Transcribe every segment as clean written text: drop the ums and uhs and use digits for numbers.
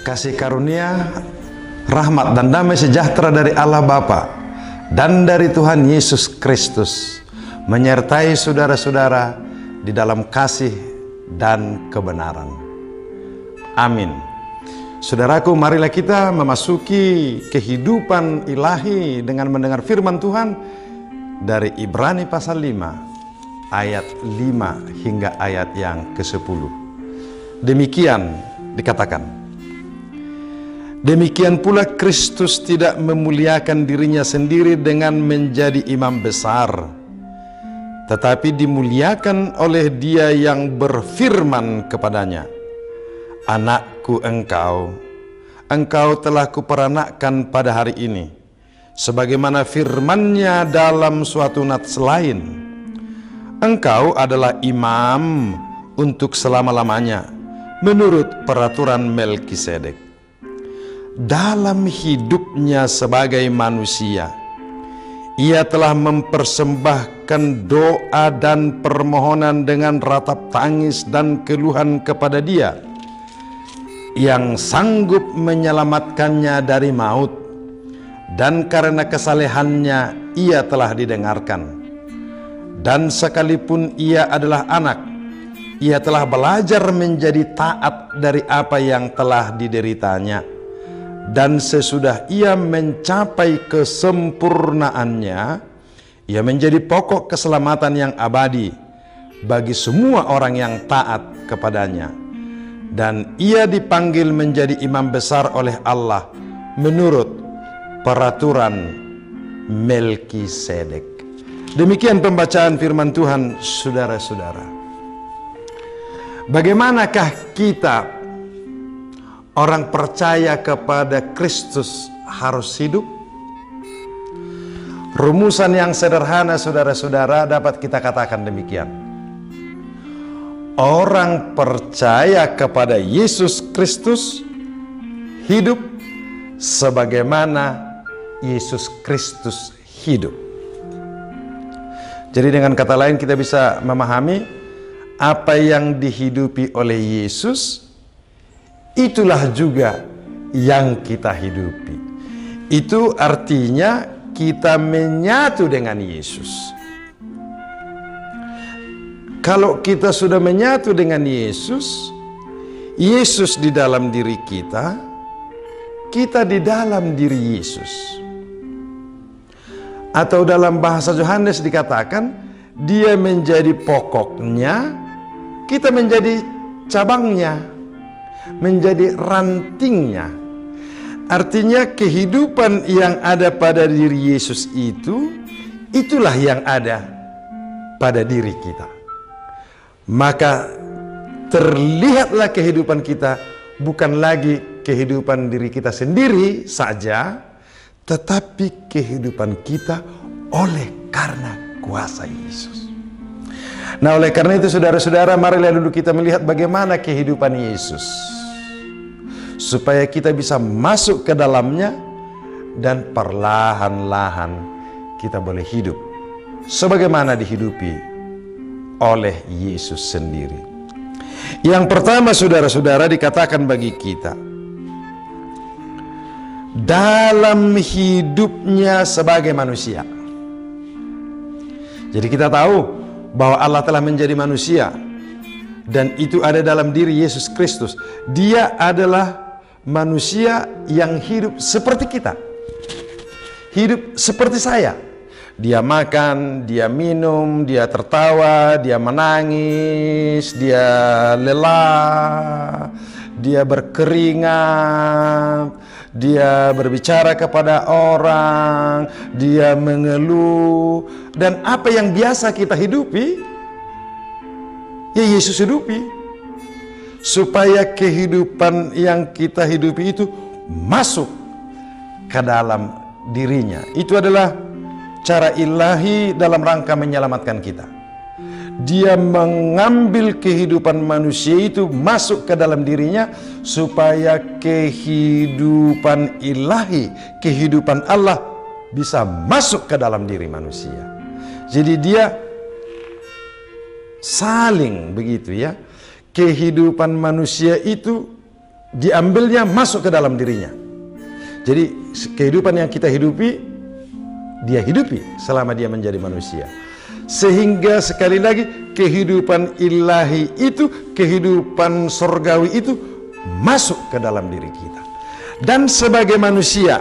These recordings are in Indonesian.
Kasih karunia, rahmat dan damai sejahtera dari Allah Bapa dan dari Tuhan Yesus Kristus menyertai saudara-saudara di dalam kasih dan kebenaran. Amin. Saudaraku, marilah kita memasuki kehidupan ilahi dengan mendengar firman Tuhan dari Ibrani pasal 5 ayat 5 hingga ayat yang ke-10. Demikian dikatakan, demikian pula Kristus tidak memuliakan dirinya sendiri dengan menjadi imam besar, tetapi dimuliakan oleh Dia yang berfirman kepadanya, "Anakku engkau telah kuperanakkan pada hari ini," sebagaimana firman-Nya dalam suatu nats lain, "Engkau adalah imam untuk selama-lamanya menurut peraturan Melkisedek." Dalam hidupnya sebagai manusia, Ia telah mempersembahkan doa dan permohonan dengan ratap tangis dan keluhan kepada Dia yang sanggup menyelamatkannya dari maut, dan karena kesalehannya Ia telah didengarkan. Dan sekalipun Ia adalah anak, Ia telah belajar menjadi taat dari apa yang telah dideritanya. Dan sesudah Ia mencapai kesempurnaannya, Ia menjadi pokok keselamatan yang abadi bagi semua orang yang taat kepadanya. Dan Ia dipanggil menjadi imam besar oleh Allah menurut peraturan Melkisedek. Demikian pembacaan firman Tuhan, saudara-saudara. Bagaimanakah kita orang percaya kepada Kristus harus hidup? Rumusan yang sederhana, saudara-saudara, dapat kita katakan demikian: orang percaya kepada Yesus Kristus hidup sebagaimana Yesus Kristus hidup. Jadi dengan kata lain, kita bisa memahami apa yang dihidupi oleh Yesus, itulah juga yang kita hidupi. Itu artinya kita menyatu dengan Yesus. Kalau kita sudah menyatu dengan Yesus, Yesus di dalam diri kita, kita di dalam diri Yesus. Atau dalam bahasa Yohanes dikatakan, Dia menjadi pokoknya, kita menjadi cabangnya, menjadi rantingnya. Artinya kehidupan yang ada pada diri Yesus itu, itulah yang ada pada diri kita. Maka terlihatlah kehidupan kita bukan lagi kehidupan diri kita sendiri saja, tetapi kehidupan kita oleh karena kuasa Yesus. Nah, oleh karena itu saudara-saudara, marilah dulu kita melihat bagaimana kehidupan Yesus, supaya kita bisa masuk ke dalamnya dan perlahan-lahan kita boleh hidup sebagaimana dihidupi oleh Yesus sendiri. Yang pertama, saudara-saudara, dikatakan bagi kita dalam hidupnya sebagai manusia. Jadi kita tahu bahwa Allah telah menjadi manusia, dan itu ada dalam diri Yesus Kristus. Dia adalah manusia yang hidup seperti kita, hidup seperti saya. Dia makan, dia minum, dia tertawa, dia menangis, dia lelah, dia berkeringat, dia berbicara kepada orang, dia mengeluh. Dan apa yang biasa kita hidupi, ya Yesus hidupi. Supaya kehidupan yang kita hidupi itu masuk ke dalam dirinya. Itu adalah cara ilahi dalam rangka menyelamatkan kita. Dia mengambil kehidupan manusia itu masuk ke dalam dirinya, supaya kehidupan ilahi, kehidupan Allah bisa masuk ke dalam diri manusia. Jadi dia saling begitu ya. Kehidupan manusia itu diambilnya masuk ke dalam dirinya. Jadi kehidupan yang kita hidupi, dia hidupi selama dia menjadi manusia. Sehingga sekali lagi kehidupan ilahi itu, kehidupan surgawi itu masuk ke dalam diri kita. Dan sebagai manusia,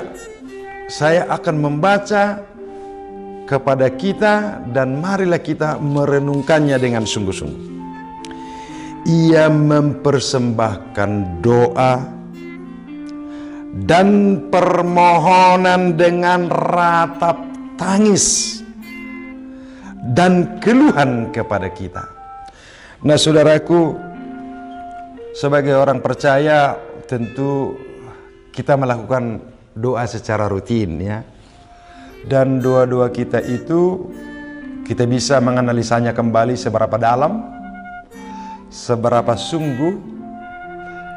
saya akan membaca kepada kita, dan marilah kita merenungkannya dengan sungguh-sungguh. Ia mempersembahkan doa dan permohonan dengan ratap tangis dan keluhan kepada kita. Nah, saudaraku, sebagai orang percaya tentu kita melakukan doa secara rutin, ya. Dan doa-doa kita itu kita bisa menganalisanya kembali seberapa dalam, seberapa sungguh,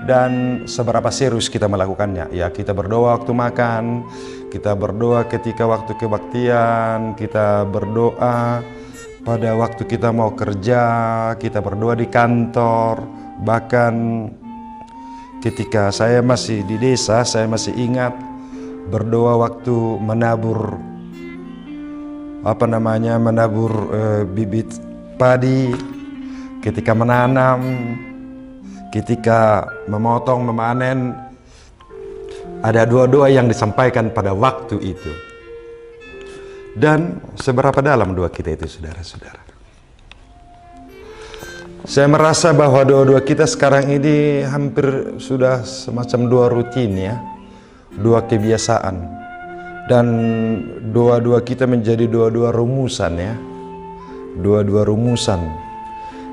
dan seberapa serius kita melakukannya. Ya, kita berdoa waktu makan, kita berdoa ketika waktu kebaktian, kita berdoa pada waktu kita mau kerja, kita berdoa di kantor. Bahkan ketika saya masih di desa, saya masih ingat berdoa waktu menabur bibit padi, ketika menanam, ketika memotong, memanen. Ada doa-doa yang disampaikan pada waktu itu. Dan seberapa dalam doa kita itu, saudara-saudara? Saya merasa bahwa doa-doa kita sekarang ini hampir sudah semacam doa rutin, ya, doa kebiasaan. Dan doa-doa kita menjadi doa-doa rumusan, ya, doa-doa rumusan.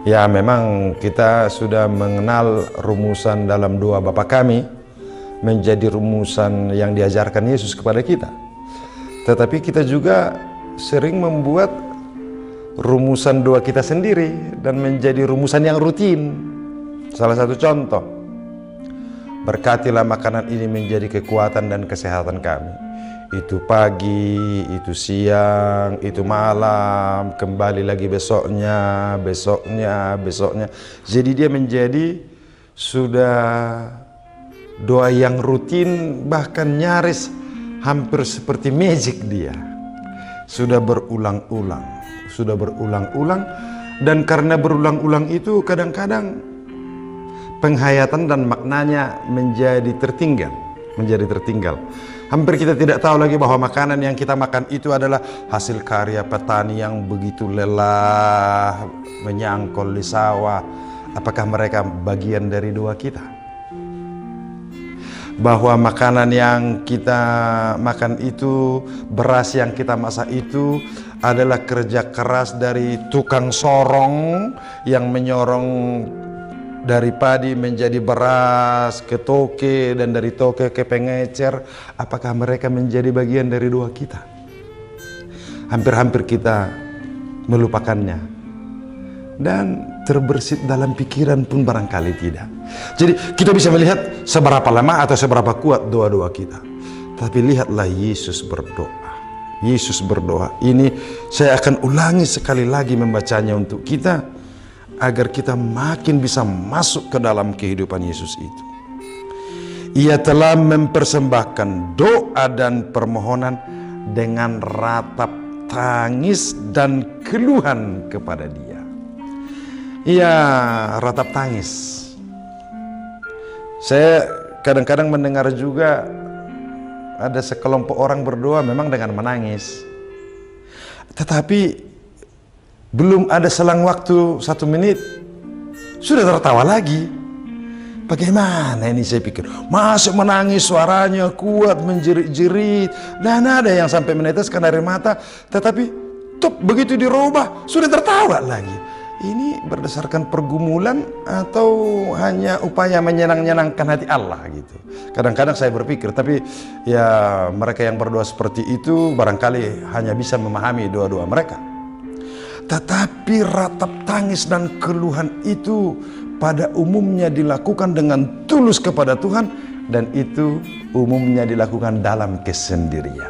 Ya, memang kita sudah mengenal rumusan dalam doa Bapa Kami menjadi rumusan yang diajarkan Yesus kepada kita. Tetapi kita juga sering membuat rumusan doa kita sendiri dan menjadi rumusan yang rutin. Salah satu contoh, berkatilah makanan ini menjadi kekuatan dan kesehatan kami. Itu pagi, itu siang, itu malam, kembali lagi besoknya, besoknya, besoknya. Jadi dia menjadi sudah doa yang rutin, bahkan nyaris hampir seperti magic dia. Sudah berulang-ulang, sudah berulang-ulang. Dan karena berulang-ulang itu kadang-kadang penghayatan dan maknanya menjadi tertinggal. Hampir kita tidak tahu lagi bahwa makanan yang kita makan itu adalah hasil karya petani yang begitu lelah menyangkol di sawah. Apakah mereka bagian dari doa kita? Bahwa makanan yang kita makan itu, beras yang kita masak itu adalah kerja keras dari tukang sorong yang menyorong dari padi menjadi beras ke toke, dan dari toke ke pengecer. Apakah mereka menjadi bagian dari doa kita? Hampir-hampir kita melupakannya, dan terbersit dalam pikiran pun barangkali tidak. Jadi kita bisa melihat seberapa lama atau seberapa kuat doa-doa kita. Tapi lihatlah Yesus berdoa. Yesus berdoa. Ini saya akan ulangi sekali lagi membacanya untuk kita, agar kita makin bisa masuk ke dalam kehidupan Yesus itu. Ia telah mempersembahkan doa dan permohonan dengan ratap tangis dan keluhan kepada Dia. Ia ratap tangis. Saya kadang-kadang mendengar juga ada sekelompok orang berdoa memang dengan menangis. Tetapi belum ada selang waktu 1 menit sudah tertawa lagi. Bagaimana ini, saya pikir, masih menangis, suaranya kuat, menjerit-jerit, dan ada yang sampai meneteskan air mata. Tetapi begitu dirubah sudah tertawa lagi. Ini berdasarkan pergumulan atau hanya upaya menyenang-nyenangkan hati Allah gitu. Kadang-kadang saya berpikir, tapi ya mereka yang berdoa seperti itu barangkali hanya bisa memahami doa-doa mereka. Tetapi ratap tangis dan keluhan itu pada umumnya dilakukan dengan tulus kepada Tuhan, dan itu umumnya dilakukan dalam kesendirian.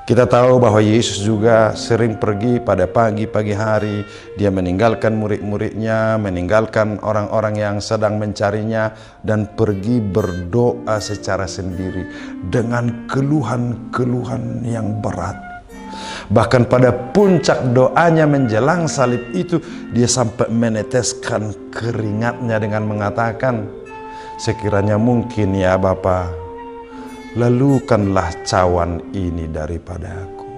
Kita tahu bahwa Yesus juga sering pergi pada pagi-pagi hari. Dia meninggalkan murid-muridnya, meninggalkan orang-orang yang sedang mencarinya, dan pergi berdoa secara sendiri dengan keluhan-keluhan yang berat. Bahkan pada puncak doanya menjelang salib itu, dia sampai meneteskan keringatnya dengan mengatakan, sekiranya mungkin ya Bapa, lalukanlah cawan ini daripada aku.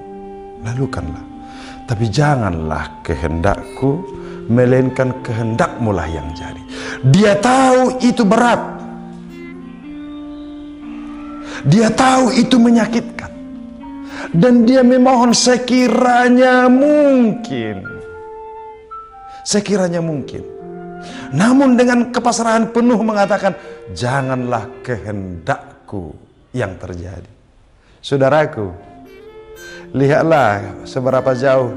Lalukanlah. Tapi janganlah kehendakku, melainkan kehendakmu lah yang jadi. Dia tahu itu berat. Dia tahu itu menyakitkan. Dan dia memohon sekiranya mungkin. Sekiranya mungkin. Namun dengan kepasrahan penuh mengatakan, janganlah kehendakku yang terjadi. Saudaraku, lihatlah seberapa jauh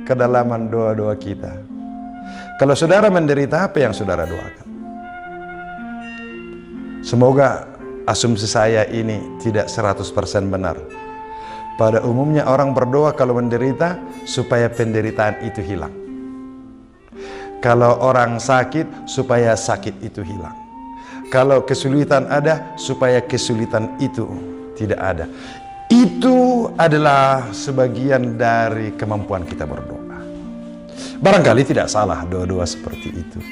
kedalaman doa-doa kita. Kalau saudara menderita, apa yang saudara doakan? Semoga asumsi saya ini tidak 100% benar. Pada umumnya orang berdoa kalau menderita supaya penderitaan itu hilang. Kalau orang sakit, supaya sakit itu hilang. Kalau kesulitan ada, supaya kesulitan itu tidak ada. Itu adalah sebagian dari kemampuan kita berdoa. Barangkali tidak salah doa-doa seperti itu.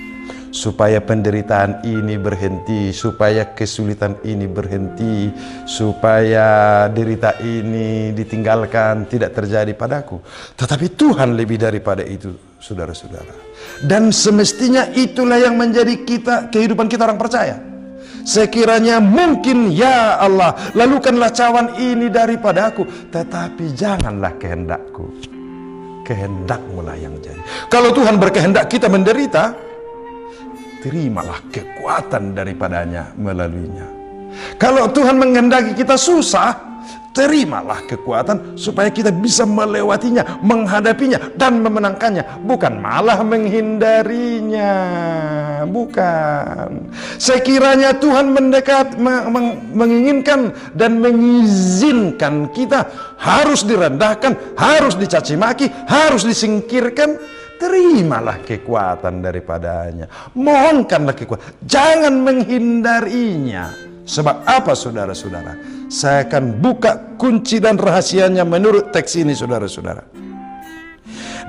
Supaya penderitaan ini berhenti, supaya kesulitan ini berhenti, supaya derita ini ditinggalkan, tidak terjadi padaku. Tetapi Tuhan lebih daripada itu, saudara-saudara. Dan semestinya itulah yang menjadi kehidupan kita orang percaya. Sekiranya mungkin ya Allah, lalukanlah cawan ini daripada aku, tetapi janganlah kehendakku, kehendakmu lah yang jadi. Kalau Tuhan berkehendak kita menderita, terimalah kekuatan daripadanya melaluinya. Kalau Tuhan menghendaki kita susah, terimalah kekuatan supaya kita bisa melewatinya, menghadapinya, dan memenangkannya. Bukan malah menghindarinya. Bukan. Sekiranya Tuhan menginginkan dan mengizinkan kita harus direndahkan, harus dicaci maki, harus disingkirkan, terimalah kekuatan daripadanya. Mohonkanlah kekuatan. Jangan menghindarinya. Sebab apa saudara-saudara? Saya akan buka kunci dan rahasianya menurut teks ini, saudara-saudara.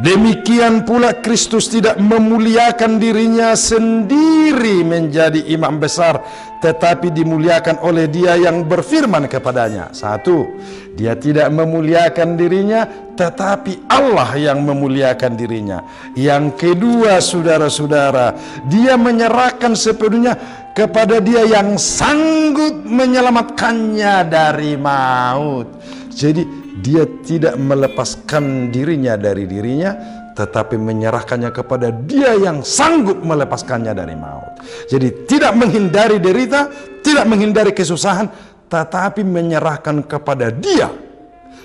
Demikian pula Kristus tidak memuliakan dirinya sendiri menjadi imam besar, tetapi dimuliakan oleh Dia yang berfirman kepadanya. Satu, Dia tidak memuliakan dirinya, tetapi Allah yang memuliakan dirinya. Yang kedua, saudara-saudara, Dia menyerahkan sepenuhnya kepada Dia yang sanggup menyelamatkannya dari maut. Jadi Dia tidak melepaskan dirinya dari dirinya, tetapi menyerahkannya kepada Dia yang sanggup melepaskannya dari maut. Jadi tidak menghindari derita, tidak menghindari kesusahan, tetapi menyerahkan kepada Dia,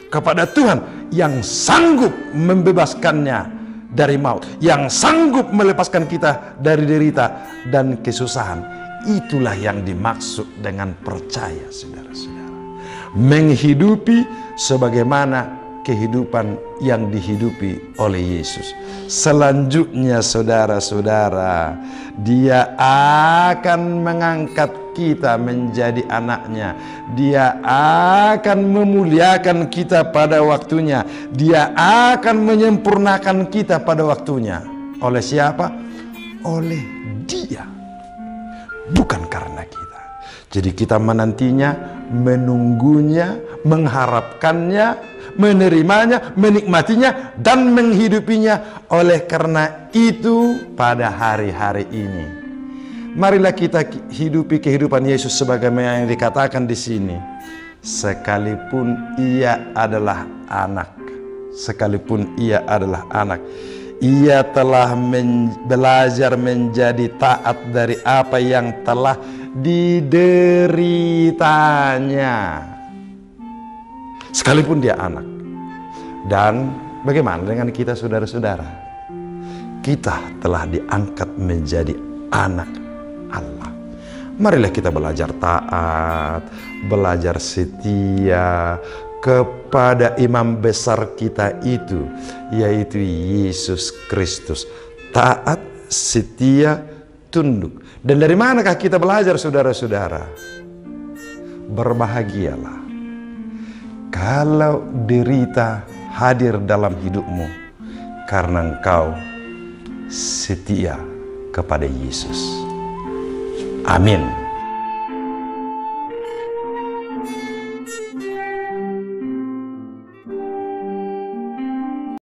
kepada Tuhan yang sanggup membebaskannya dari maut, yang sanggup melepaskan kita dari derita dan kesusahan. Itulah yang dimaksud dengan percaya, saudara-saudara. Menghidupi sebagaimana kehidupan yang dihidupi oleh Yesus. Selanjutnya, saudara-saudara, Dia akan mengangkat kita menjadi anaknya. Dia akan memuliakan kita pada waktunya. Dia akan menyempurnakan kita pada waktunya. Oleh siapa? Oleh Dia, bukan karena kita. Jadi kita menantinya, menunggunya, mengharapkannya, menerimanya, menikmatinya, dan menghidupinya. Oleh karena itu, pada hari-hari ini, marilah kita hidupi kehidupan Yesus sebagaimana yang dikatakan di sini. Sekalipun Ia adalah anak, sekalipun Ia adalah anak, Ia telah belajar menjadi taat dari apa yang telah dideritanya. Sekalipun Dia anak. Dan bagaimana dengan kita, saudara-saudara? Kita telah diangkat menjadi anak Allah. Marilah kita belajar taat, belajar setia, kepada imam besar kita itu, yaitu Yesus Kristus. Taat, setia, tunduk. Dan dari manakah kita belajar, saudara-saudara? Berbahagialah kalau derita hadir dalam hidupmu karena engkau setia kepada Yesus. Amin.